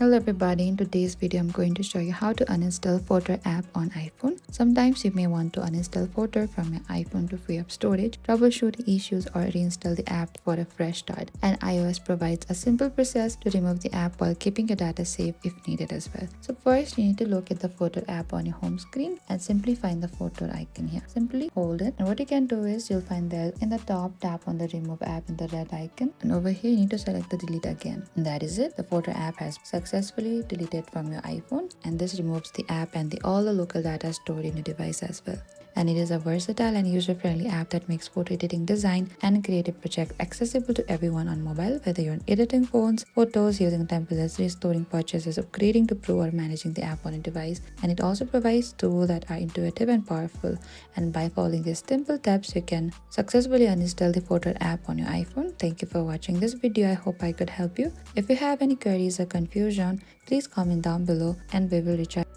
Hello everybody, in today's video I'm going to show you how to uninstall Fotor app on iPhone. Sometimes you may want to uninstall Fotor from your iPhone to free up storage, troubleshoot issues or reinstall the app for a fresh start. And iOS provides a simple process to remove the app while keeping your data safe if needed as well. So first you need to locate the Fotor app on your home screen and simply find the Fotor icon here. Simply hold it, and what you can do is you'll find there in the top, tap on the remove app in the red icon, and over here you need to select the delete again. And that is it. The Fotor app has successfully deleted from your iPhone, and this removes the app and all the local data stored in your device as well. And it is a versatile and user-friendly app that makes photo editing, design and creative projects accessible to everyone on mobile, whether you're editing phones, photos, using templates, restoring purchases, upgrading to Pro or managing the app on a device. And it also provides tools that are intuitive and powerful, and by following these simple steps you can successfully uninstall the Fotor app on your iPhone. Thank you for watching this video. I hope I could help you. If you have any queries or confusion, please comment down below and we will reach out.